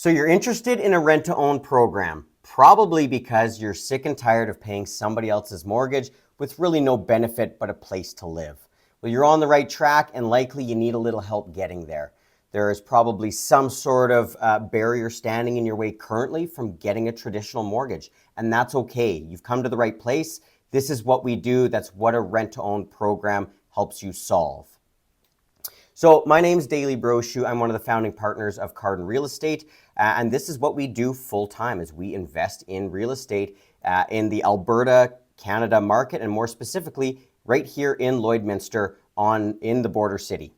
So you're interested in a rent-to-own program, probably because you're sick and tired of paying somebody else's mortgage with really no benefit but a place to live. Well, you're on the right track and likely you need a little help getting there. There is probably some sort of barrier standing in your way currently from getting a traditional mortgage, and that's okay. You've come to the right place. This is what we do. That's what a rent-to-own program helps you solve. So my name's Daly Brochu. I'm one of the founding partners of Cardin Real Estate, and this is what we do full time is we invest in real estate in the Alberta, Canada market, and more specifically right here in Lloydminster in the border city.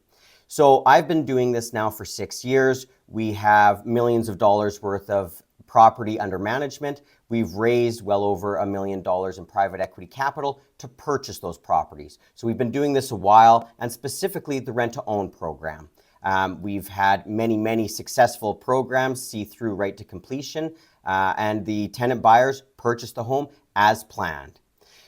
So I've been doing this now for 6 years. We have millions of dollars worth of property under management. We've raised well over $1 million in private equity capital to purchase those properties. So we've been doing this a while, and specifically the rent-to-own program. We've had many successful programs see through right to completion, and the tenant buyers purchase the home as planned.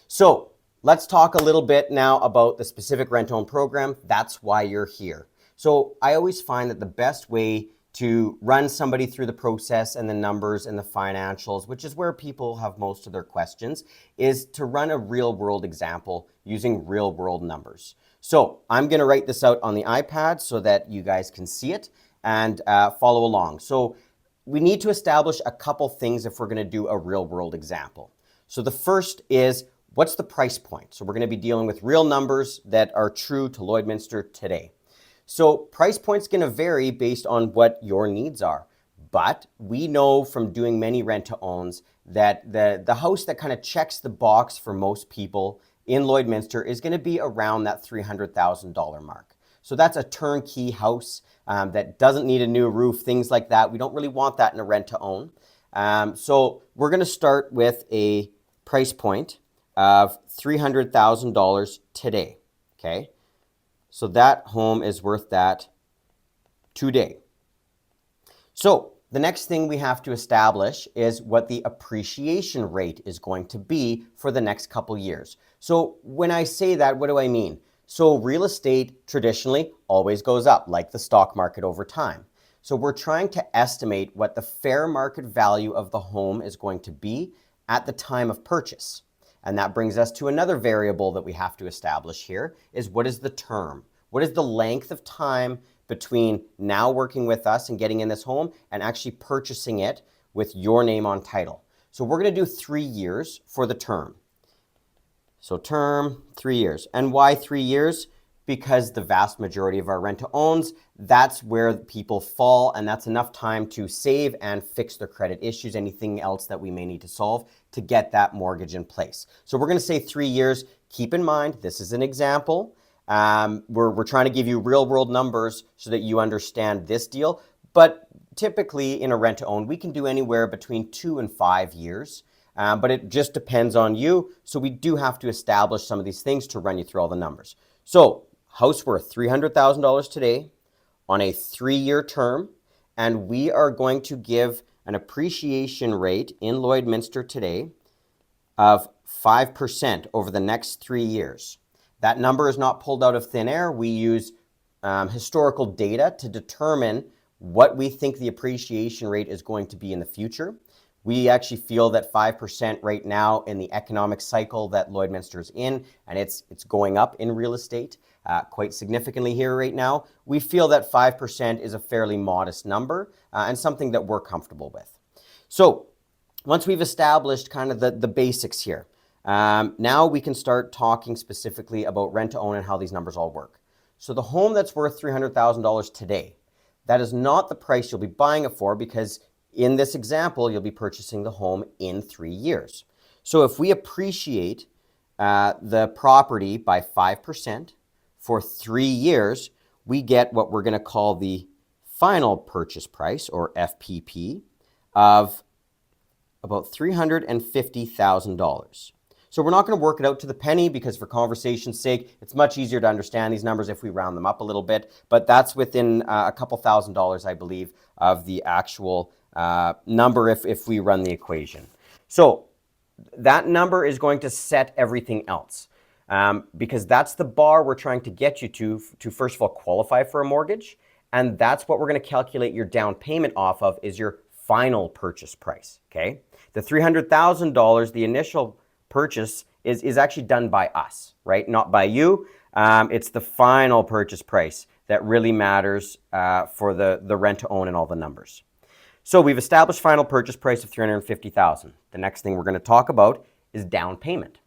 So let's talk a little bit now about the specific rent-to-own program. That's why you're here. So I always find that the best way to run somebody through the process and the numbers and the financials, which is where people have most of their questions, is to run a real world example using real world numbers. So I'm gonna write this out on the iPad so that you guys can see it and follow along. So we need to establish a couple things if we're gonna do a real world example. So the first is, what's the price point? So we're gonna be dealing with real numbers that are true to Lloydminster today. So price point's gonna vary based on what your needs are. But we know from doing many rent-to-owns that the house that kind of checks the box for most people in Lloydminster is gonna be around that $300,000 mark. So that's a turnkey house that doesn't need a new roof, things like that. We don't really want that in a rent-to-own. So we're gonna start with a price point of $300,000 today, okay? So that home is worth that today. So the next thing we have to establish is what the appreciation rate is going to be for the next couple years. So when I say that, what do I mean? So real estate traditionally always goes up, like the stock market over time. So we're trying to estimate what the fair market value of the home is going to be at the time of purchase. And that brings us to another variable that we have to establish here is what is the term? What is the length of time between now working with us and getting in this home and actually purchasing it with your name on title? So we're gonna do 3 years for the term. So term, 3 years. And why 3 years? Because the vast majority of our rent-to-owns, that's where people fall, and that's enough time to save and fix their credit issues, anything else that we may need to solve to get that mortgage in place. So we're gonna say 3 years. Keep in mind, this is an example. We're trying to give you real world numbers so that you understand this deal, but typically in a rent-to-own, we can do anywhere between 2 and 5 years, but it just depends on you. So we do have to establish some of these things to run you through all the numbers. So house worth $300,000 today on a 3-year term, and we are going to give an appreciation rate in Lloydminster today of 5% over the next 3 years. That number is not pulled out of thin air. We use historical data to determine what we think the appreciation rate is going to be in the future. We actually feel that 5% right now in the economic cycle that Lloydminster is in, and it's going up in real estate quite significantly here right now. We feel that 5% is a fairly modest number and something that we're comfortable with. So once we've established kind of the basics here, now we can start talking specifically about rent-to-own and how these numbers all work. So the home that's worth $300,000 today, that is not the price you'll be buying it for, because in this example, you'll be purchasing the home in 3 years. So if we appreciate the property by 5% for 3 years, we get what we're gonna call the final purchase price, or FPP, of about $350,000. So we're not gonna work it out to the penny because for conversation's sake, it's much easier to understand these numbers if we round them up a little bit, but that's within a couple $1,000s, I believe, of the actual number if we run the equation. So that number is going to set everything else because that's the bar we're trying to get you to first of all qualify for a mortgage, and that's what we're going to calculate your down payment off of, is your final purchase price, okay? The $300,000, the initial purchase is actually done by us, right? Not by you. It's the final purchase price that really matters for the rent to own and all the numbers. So we've established final purchase price of $350,000. The next thing we're going to talk about is down payment.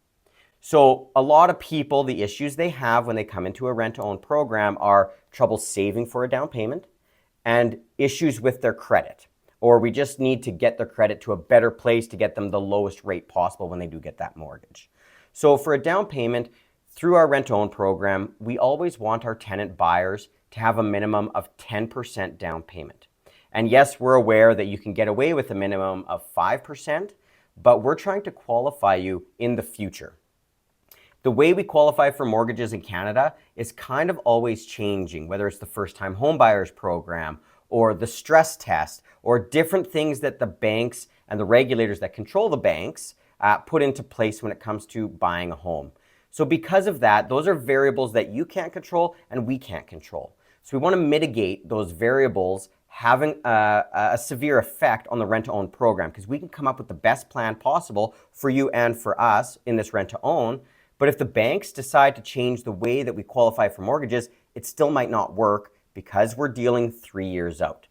So a lot of people, the issues they have when they come into a rent-to-own program are trouble saving for a down payment and issues with their credit. Or we just need to get their credit to a better place to get them the lowest rate possible when they do get that mortgage. So for a down payment, through our rent-to-own program, we always want our tenant buyers to have a minimum of 10% down payment. And yes, we're aware that you can get away with a minimum of 5%, but we're trying to qualify you in the future. The way we qualify for mortgages in Canada is kind of always changing, whether it's the first-time homebuyers program or the stress test or different things that the banks and the regulators that control the banks put into place when it comes to buying a home. So because of that, those are variables that you can't control and we can't control. So we want to mitigate those variables having a severe effect on the rent-to-own program, because we can come up with the best plan possible for you and for us in this rent-to-own. But if the banks decide to change the way that we qualify for mortgages, it still might not work because we're dealing 3 years out.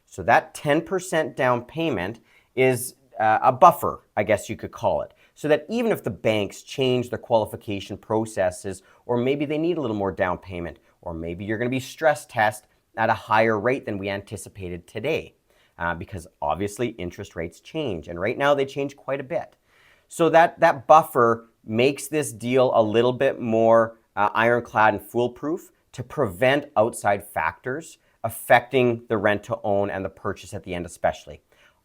So that 10% down payment is a buffer, I guess you could call it, so that even if the banks change their qualification processes, or maybe they need a little more down payment, or maybe you're going to be stress test at a higher rate than we anticipated today, because obviously interest rates change, and right now they change quite a bit. So that buffer makes this deal a little bit more ironclad and foolproof to prevent outside factors affecting the rent to own and the purchase at the end especially.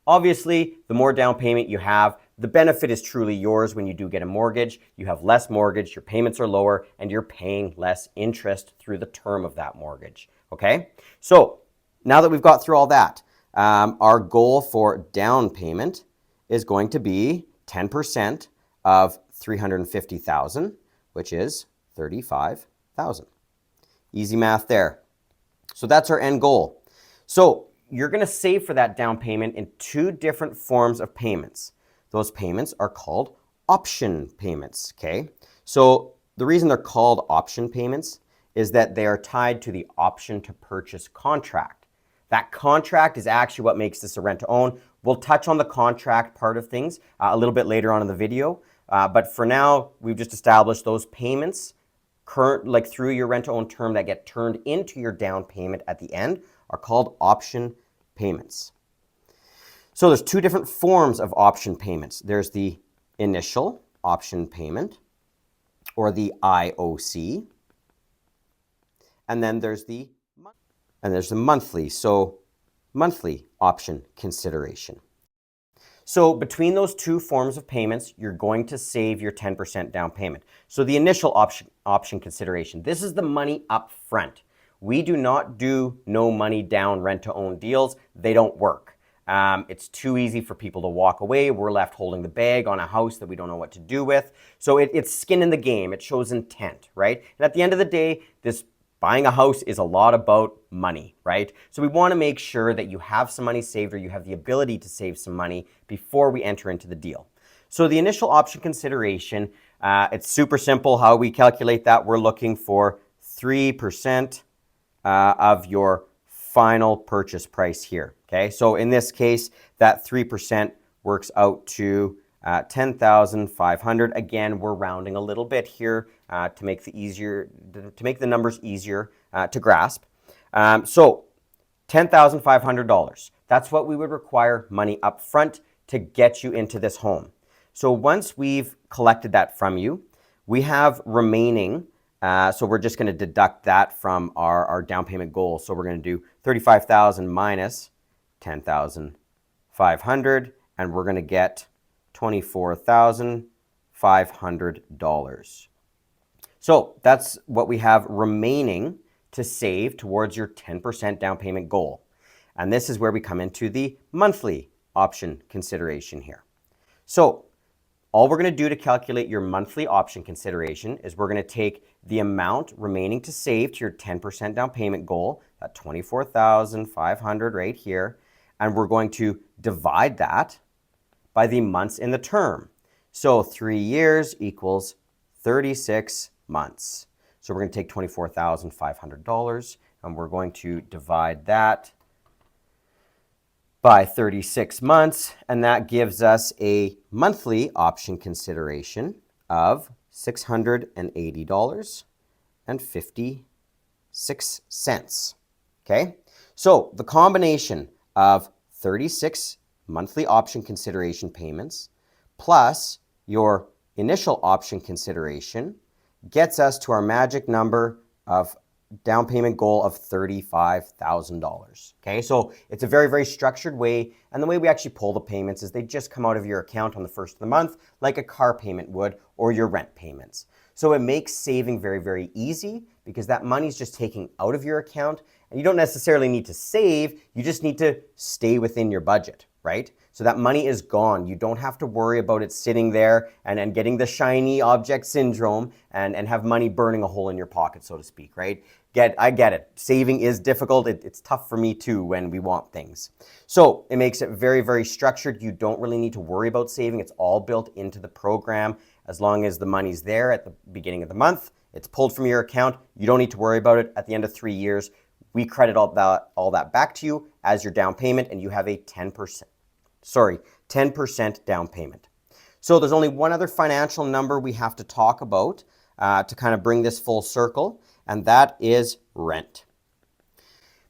Obviously, the more down payment you have, the benefit is truly yours when you do get a mortgage. You have less mortgage, your payments are lower, and you're paying less interest through the term of that mortgage, okay? So now that we've got through all that, our goal for down payment is going to be 10% of $350,000, which is $35,000. Easy math there. So that's our end goal. So you're going to save for that down payment in two different forms of payments. Those payments are called option payments, okay? So the reason they're called option payments is that they are tied to the option to purchase contract. That contract is actually what makes this a rent to own. We'll touch on the contract part of things a little bit later on in the video. But for now, we've just established those payments like through your rent to own term that get turned into your down payment at the end are called option payments. So there's two different forms of option payments. There's the initial option payment, or the IOC, and then there's the monthly, so monthly option consideration. So between those two forms of payments, you're going to save your 10% down payment. So the initial option consideration, this is the money up front. We do not do no money down rent to own deals. They don't work. It's too easy for people to walk away. We're left holding the bag on a house that we don't know what to do with. So it's skin in the game. It shows intent, right? And at the end of the day, buying a house is a lot about money, right? So we want to make sure that you have some money saved, or you have the ability to save some money before we enter into the deal. So the initial option consideration, it's super simple how we calculate that. We're looking for 3% of your final purchase price here, okay? So in this case, that 3% works out to $10,500. Again, we're rounding a little bit here to make the numbers easier to grasp. So $10,500. That's what we would require money up front to get you into this home. So once we've collected that from you, we have remaining. So we're just going to deduct that from our down payment goal. So we're going to do $35,000 minus $10,500, and we're going to get $24,500. So that's what we have remaining to save towards your 10% down payment goal. And this is where we come into the monthly option consideration here. So all we're going to do to calculate your monthly option consideration is we're going to take the amount remaining to save to your 10% down payment goal, that $24,500 right here, and we're going to divide that by the months in the term. So 3 years equals 36 months. So we're going to take $24,500 and we're going to divide that by 36 months, and that gives us a monthly option consideration of $680.56. Okay, so the combination of 36 monthly option consideration payments plus your initial option consideration gets us to our magic number of down payment goal of $35,000. Okay, so it's a very, very structured way, and the way we actually pull the payments is they just come out of your account on the first of the month like a car payment would, or your rent payments. So it makes saving very, very easy because that money's just taking out of your account, and you don't necessarily need to save, you just need to stay within your budget, right? So that money is gone. You don't have to worry about it sitting there and getting the shiny object syndrome and have money burning a hole in your pocket, so to speak, right? I get it. Saving is difficult. It's tough for me too when we want things. So it makes it very, very structured. You don't really need to worry about saving. It's all built into the program. As long as the money's there at the beginning of the month, it's pulled from your account. You don't need to worry about it. At the end of 3 years, we credit all that back to you as your down payment, and you have a 10% down payment. So there's only one other financial number we have to talk about to kind of bring this full circle, and that is rent.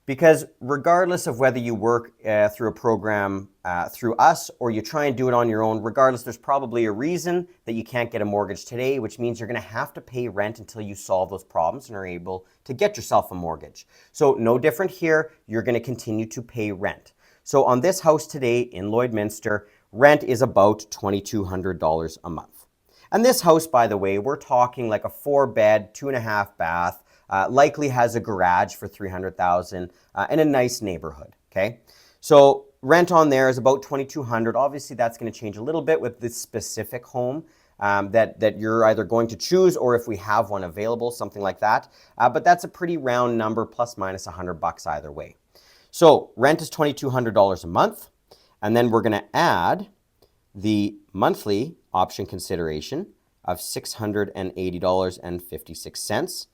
Because regardless of whether you work through a program through us or you try and do it on your own, regardless, there's probably a reason that you can't get a mortgage today, which means you're going to have to pay rent until you solve those problems and are able to get yourself a mortgage. So no different here, you're going to continue to pay rent. So on this house today in Lloydminster, rent is about $2,200 a month. And this house, by the way, we're talking like a 4-bed, 2.5 bath, likely has a garage for $300,000 in a nice neighborhood, okay? So rent on there is about $2,200. Obviously, that's going to change a little bit with this specific home that you're either going to choose, or if we have one available, something like that. But that's a pretty round number, plus minus $100 either way. So rent is $2,200 a month, and then we're going to add the monthly option consideration of $680.56,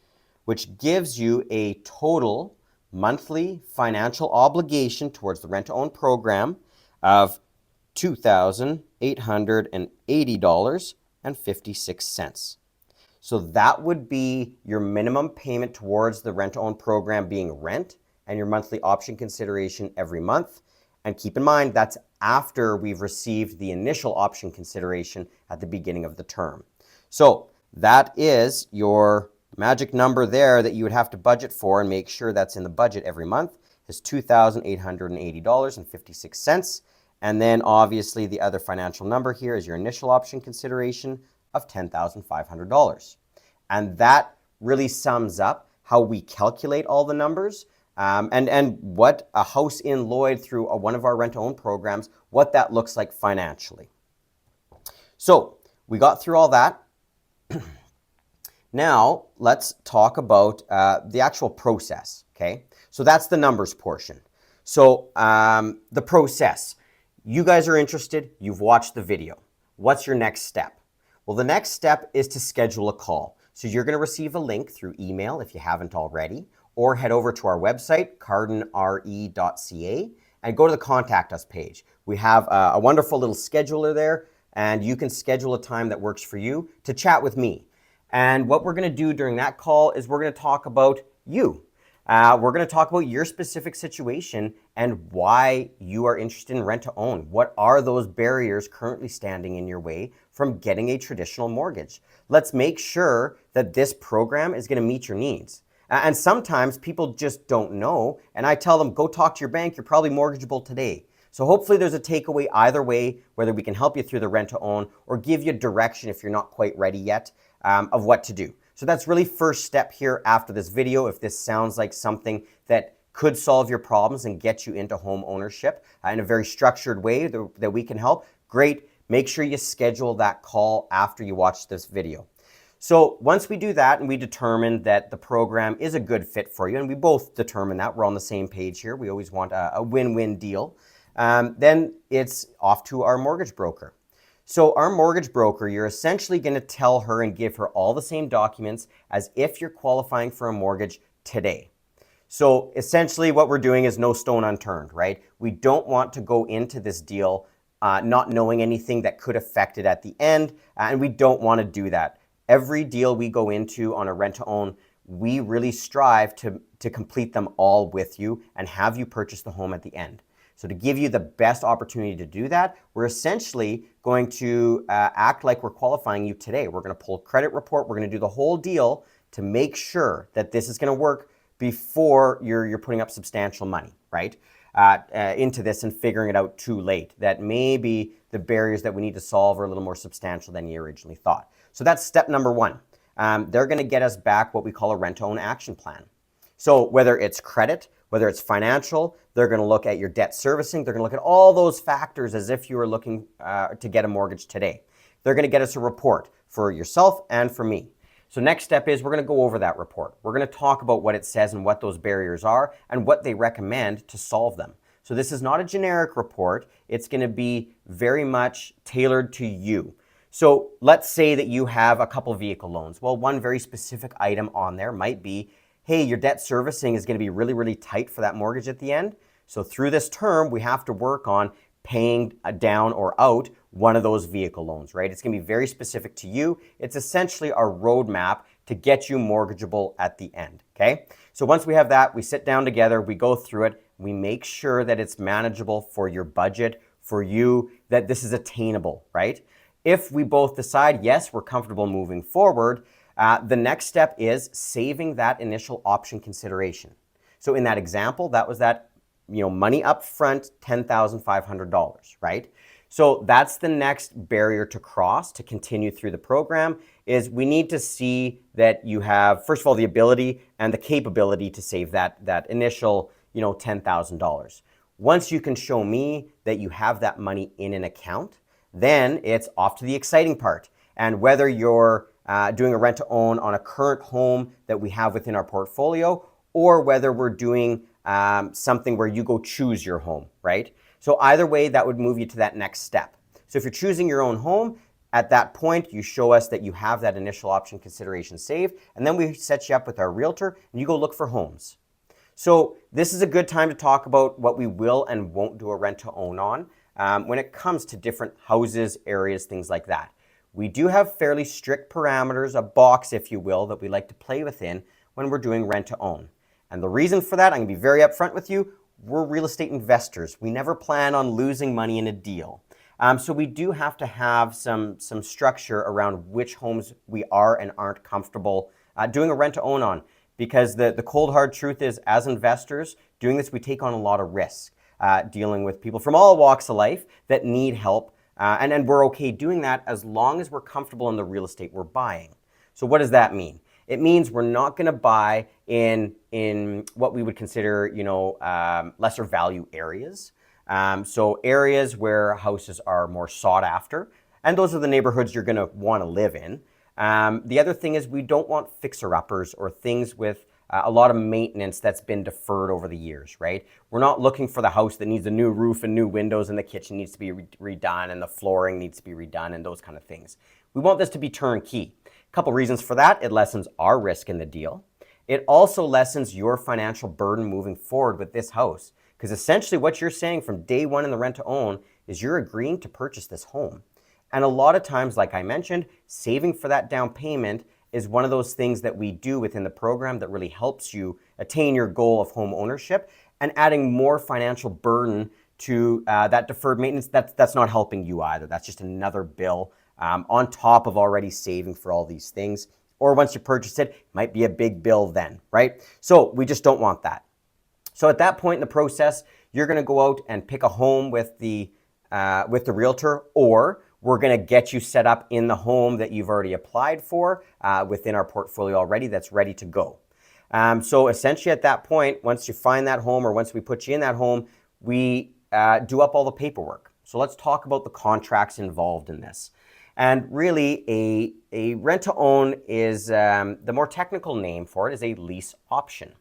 which gives you a total monthly financial obligation towards the rent-to-own program of $2,880.56. So that would be your minimum payment towards the rent-to-own program being rent, and your monthly option consideration every month. And keep in mind, that's after we've received the initial option consideration at the beginning of the term. So that is your magic number there that you would have to budget for and make sure that's in the budget every month is $2,880.56. And then obviously the other financial number here is your initial option consideration of $10,500. And that really sums up how we calculate all the numbers. And what a house in Lloyd through one of our rent-to-own programs, what that looks like financially. So we got through all that. Now let's talk about the actual process, okay? So that's the numbers portion. So the process, you guys are interested, you've watched the video. What's your next step? Well, the next step is to schedule a call. So you're going to receive a link through email if you haven't already, or head over to our website, cardinre.ca, and go to the Contact Us page. We have a wonderful little scheduler there, and you can schedule a time that works for you to chat with me. And what we're going to do during that call is we're going to talk about you. We're going to talk about your specific situation and why you are interested in rent-to-own. What are those barriers currently standing in your way from getting a traditional mortgage? Let's make sure that this program is going to meet your needs. And sometimes people just don't know, and I tell them, go talk to your bank, you're probably mortgageable today. So hopefully there's a takeaway either way, whether we can help you through the rent-to-own or give you direction if you're not quite ready yet of what to do. So that's really first step here after this video. If this sounds like something that could solve your problems and get you into home ownership in a very structured way that we can help, great. Make sure you schedule that call after you watch this video. So once we do that and we determine that the program is a good fit for you, and we both determine that, we're on the same page here, we always want a win-win deal, then it's off to our mortgage broker. So our mortgage broker, you're essentially going to tell her and give her all the same documents as if you're qualifying for a mortgage today. So essentially what we're doing is no stone unturned, right? We don't want to go into this deal not knowing anything that could affect it at the end, and we don't want to do that. Every deal we go into on a rent-to-own, we really strive to complete them all with you and have you purchase the home at the end. So to give you the best opportunity to do that, we're essentially going to act like we're qualifying you today. We're going to pull a credit report. We're going to do the whole deal to make sure that this is going to work before you're putting up substantial money, right, into this and figuring it out too late. That maybe the barriers that we need to solve are a little more substantial than you originally thought. So that's step number one. They're going to get us back what we call a rent-to-own action plan. So whether it's credit, whether it's financial, they're going to look at your debt servicing. They're going to look at all those factors as if you were looking to get a mortgage today. They're going to get us a report for yourself and for me. So next step is we're going to go over that report. We're going to talk about what it says and what those barriers are and what they recommend to solve them. So this is not a generic report. It's going to be very much tailored to you. So let's say that you have a couple vehicle loans. Well, one very specific item on there might be, hey, your debt servicing is going to be really, really tight for that mortgage at the end. So through this term, we have to work on paying down or out one of those vehicle loans, right? It's going to be very specific to you. It's essentially our roadmap to get you mortgageable at the end, okay? So once we have that, we sit down together, we go through it, we make sure that it's manageable for your budget, for you, that this is attainable, right? If we both decide, yes, we're comfortable moving forward, the next step is saving that initial option consideration. So in that example, that was that money up front, $10,500, right? So that's the next barrier to cross to continue through the program is we need to see that you have, first of all, the ability and the capability to save that initial, $10,000. Once you can show me that you have that money in an account, then it's off to the exciting part. And whether you're doing a rent-to-own on a current home that we have within our portfolio, or whether we're doing something where you go choose your home, right? So either way, that would move you to that next step. So if you're choosing your own home, at that point, you show us that you have that initial option consideration saved, and then we set you up with our realtor, and you go look for homes. So this is a good time to talk about what we will and won't do a rent-to-own on when it comes to different houses, areas, things like that. We do have fairly strict parameters, a box, if you will, that we like to play within when we're doing rent-to-own. And the reason for that, I'm going to be very upfront with you, we're real estate investors. We never plan on losing money in a deal. So we do have to have some structure around which homes we are and aren't comfortable doing a rent-to-own on. Because the cold hard truth is, as investors, doing this, we take on a lot of risk, dealing with people from all walks of life that need help. And we're okay doing that as long as we're comfortable in the real estate we're buying. So what does that mean? It means we're not going to buy in what we would consider, lesser value areas. So areas where houses are more sought after, and those are the neighborhoods you're going to want to live in. The other thing is we don't want fixer-uppers or things with a lot of maintenance that's been deferred over the years, right? We're not looking for the house that needs a new roof and new windows and the kitchen needs to be redone and the flooring needs to be redone and those kind of things. We want this to be turnkey. A couple reasons for that. It lessens our risk in the deal. It also lessens your financial burden moving forward with this house, because essentially what you're saying from day one in the rent-to-own is you're agreeing to purchase this home. And a lot of times, like I mentioned, saving for that down payment is one of those things that we do within the program that really helps you attain your goal of home ownership, and adding more financial burden to that deferred maintenance, that's not helping you either. That's just another bill on top of already saving for all these things. Or once you purchase it, it might be a big bill then, right? So we just don't want that. So at that point in the process, you're gonna go out and pick a home with the realtor, or we're going to get you set up in the home that you've already applied for within our portfolio already that's ready to go. So essentially at that point, once you find that home or once we put you in that home, we do up all the paperwork. So let's talk about the contracts involved in this. And really a rent-to-own is, the more technical name for it is a lease option.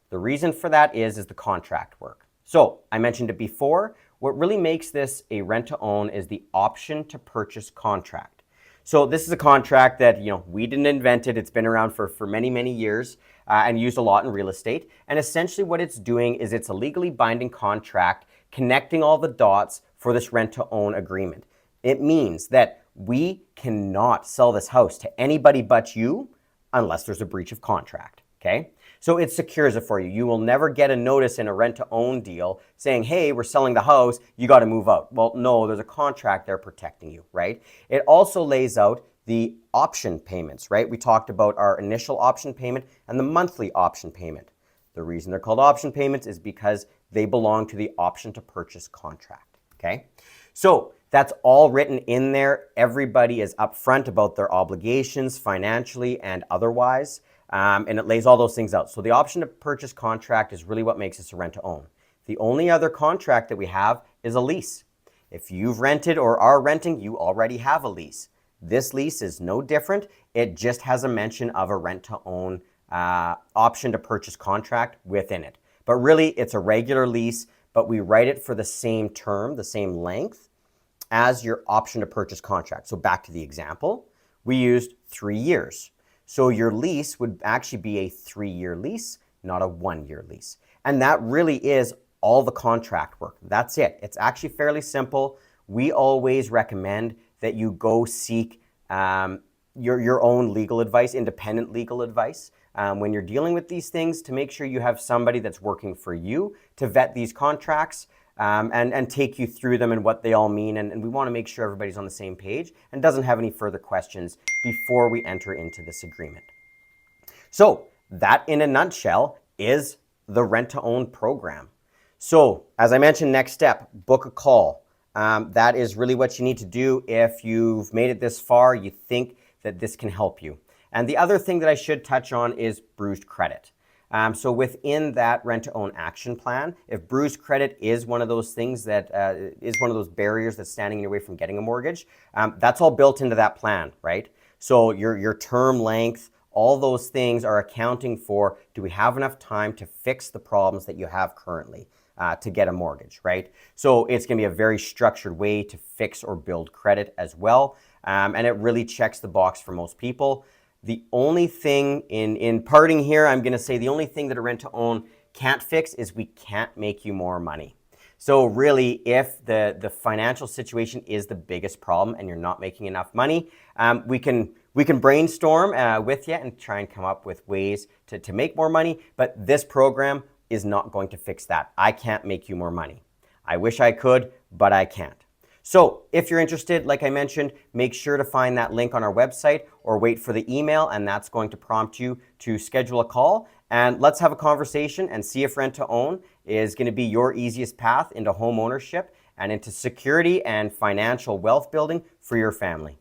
The reason for that is the contract work. So I mentioned it before, what really makes this a rent-to-own is the option to purchase contract. So this is a contract that, we didn't invent it. It's been around for many, many years and used a lot in real estate. And essentially what it's doing is it's a legally binding contract connecting all the dots for this rent-to-own agreement. It means that we cannot sell this house to anybody but you unless there's a breach of contract, okay? So it secures it for you. You will never get a notice in a rent-to-own deal saying, hey, we're selling the house, you got to move out. Well, no, there's a contract there protecting you, right? It also lays out the option payments, right? We talked about our initial option payment and the monthly option payment. The reason they're called option payments is because they belong to the option to purchase contract, okay? So that's all written in there. Everybody is upfront about their obligations financially and otherwise. And it lays all those things out. So the option to purchase contract is really what makes this a rent-to-own. The only other contract that we have is a lease. If you've rented or are renting, you already have a lease. This lease is no different. It just has a mention of a rent-to-own option to purchase contract within it. But really, it's a regular lease, but we write it for the same term, the same length as your option to purchase contract. So back to the example, we used 3 years. So your lease would actually be a 3-year lease, not a 1-year lease. And that really is all the contract work. That's it. It's actually fairly simple. We always recommend that you go seek your own legal advice, independent legal advice, when you're dealing with these things, to make sure you have somebody that's working for you to vet these contracts and take you through them and what they all mean. And we want to make sure everybody's on the same page and doesn't have any further questions before we enter into this agreement. So that, in a nutshell, is the rent-to-own program. So as I mentioned, next step, book a call. That is really what you need to do if you've made it this far, you think that this can help you. And the other thing that I should touch on is bruised credit. So within that rent-to-own action plan, if bruised credit is one of those things that is one of those barriers that's standing in your way from getting a mortgage, that's all built into that plan, right? So your term length, all those things are accounting for, do we have enough time to fix the problems that you have currently to get a mortgage, right? So it's going to be a very structured way to fix or build credit as well. And it really checks the box for most people. The only thing in parting here, I'm going to say the only thing that a rent-to-own can't fix is we can't make you more money. So really, if the financial situation is the biggest problem and you're not making enough money, we can brainstorm with you and try and come up with ways to make more money. But this program is not going to fix that. I can't make you more money. I wish I could, but I can't. So if you're interested, like I mentioned, make sure to find that link on our website or wait for the email, and that's going to prompt you to schedule a call. And let's have a conversation and see if rent-to-own is going to be your easiest path into home ownership and into security and financial wealth building for your family.